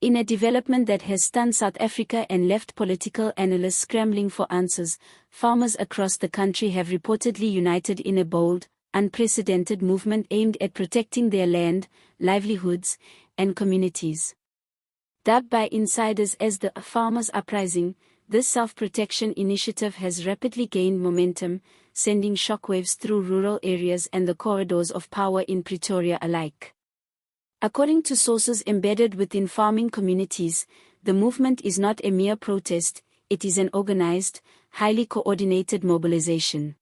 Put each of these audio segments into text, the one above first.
In a development that has stunned South Africa and left political analysts scrambling for answers, farmers across the country have reportedly united in a bold, unprecedented movement aimed at protecting their land, livelihoods, and communities. Dubbed by insiders as the Farmers' Uprising, this self-protection initiative has rapidly gained momentum, sending shockwaves through rural areas and the corridors of power in Pretoria alike. According to sources embedded within farming communities, the movement is not a mere protest, it is an organized, highly coordinated mobilization.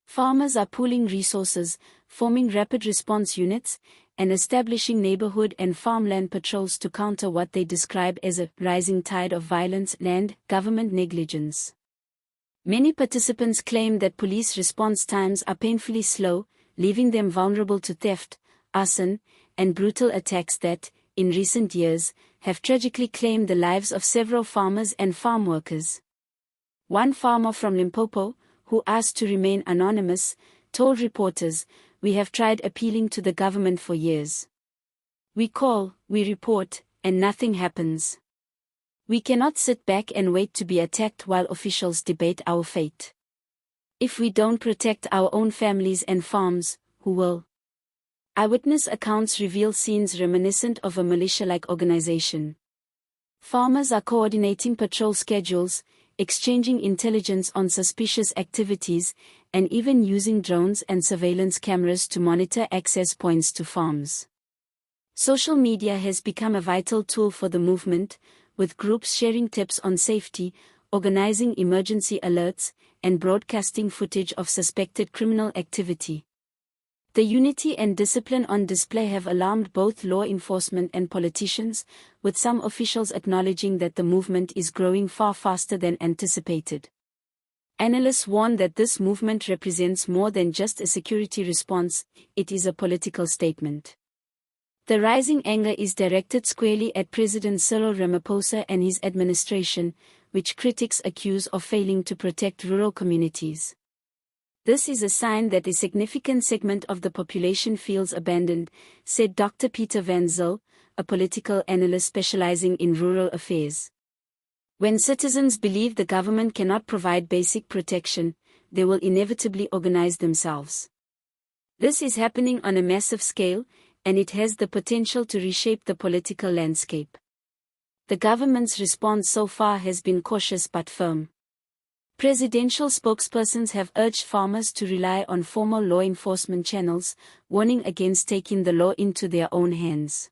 Farmers are pooling resources, forming rapid response units, and establishing neighborhood and farmland patrols to counter what they describe as a rising tide of violence and government negligence. Many participants claim that police response times are painfully slow, leaving them vulnerable to theft, arson, and brutal attacks that, in recent years, have tragically claimed the lives of several farmers and farm workers. One farmer from Limpopo, who asked to remain anonymous, told reporters, "We have tried appealing to the government for years. We call, we report, and nothing happens. We cannot sit back and wait to be attacked while officials debate our fate. If we don't protect our own families and farms, who will?" Eyewitness accounts reveal scenes reminiscent of a militia-like organization. Farmers are coordinating patrol schedules, exchanging intelligence on suspicious activities, and even using drones and surveillance cameras to monitor access points to farms. Social media has become a vital tool for the movement, with groups sharing tips on safety, organizing emergency alerts, and broadcasting footage of suspected criminal activity. The unity and discipline on display have alarmed both law enforcement and politicians, with some officials acknowledging that the movement is growing far faster than anticipated. Analysts warn that this movement represents more than just a security response, it is a political statement. The rising anger is directed squarely at President Cyril Ramaphosa and his administration, which critics accuse of failing to protect rural communities. This is a sign that a significant segment of the population feels abandoned, said Dr. Peter van Zyl, a political analyst specializing in rural affairs. When citizens believe the government cannot provide basic protection, they will inevitably organize themselves. This is happening on a massive scale, and it has the potential to reshape the political landscape. The government's response so far has been cautious but firm. Presidential spokespersons have urged farmers to rely on formal law enforcement channels, warning against taking the law into their own hands.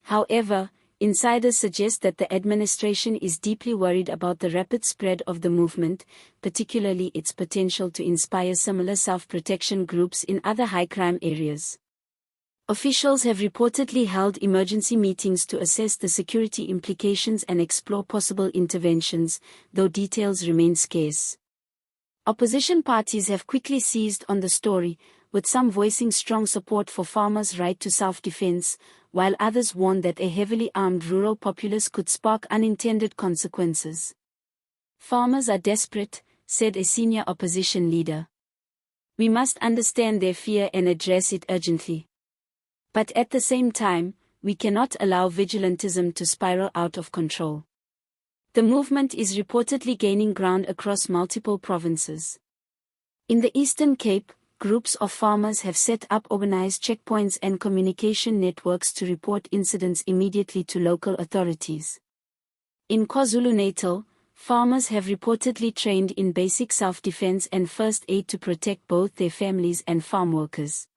However, insiders suggest that the administration is deeply worried about the rapid spread of the movement, particularly its potential to inspire similar self-protection groups in other high-crime areas. Officials have reportedly held emergency meetings to assess the security implications and explore possible interventions, though details remain scarce. Opposition parties have quickly seized on the story, with some voicing strong support for farmers' right to self-defense, while others warn that a heavily armed rural populace could spark unintended consequences. "Farmers are desperate," said a senior opposition leader. "We must understand their fear and address it urgently. But at the same time, we cannot allow vigilantism to spiral out of control." The movement is reportedly gaining ground across multiple provinces. In the Eastern Cape, groups of farmers have set up organized checkpoints and communication networks to report incidents immediately to local authorities. In KwaZulu-Natal, farmers have reportedly trained in basic self-defense and first aid to protect both their families and farm workers.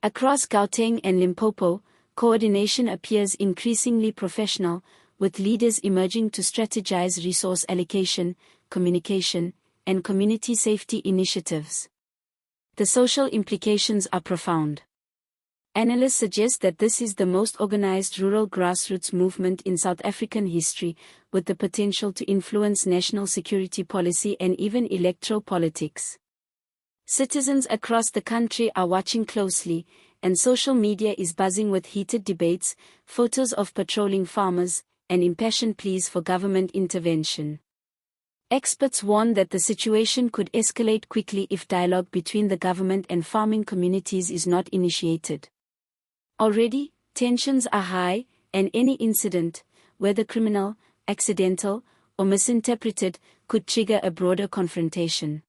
Across Gauteng and Limpopo, coordination appears increasingly professional, with leaders emerging to strategize resource allocation, communication, and community safety initiatives. The social implications are profound. Analysts suggest that this is the most organized rural grassroots movement in South African history, with the potential to influence national security policy and even electoral politics. Citizens across the country are watching closely, and social media is buzzing with heated debates, photos of patrolling farmers, and impassioned pleas for government intervention. Experts warn that the situation could escalate quickly if dialogue between the government and farming communities is not initiated. Already, tensions are high, and any incident, whether criminal, accidental, or misinterpreted, could trigger a broader confrontation.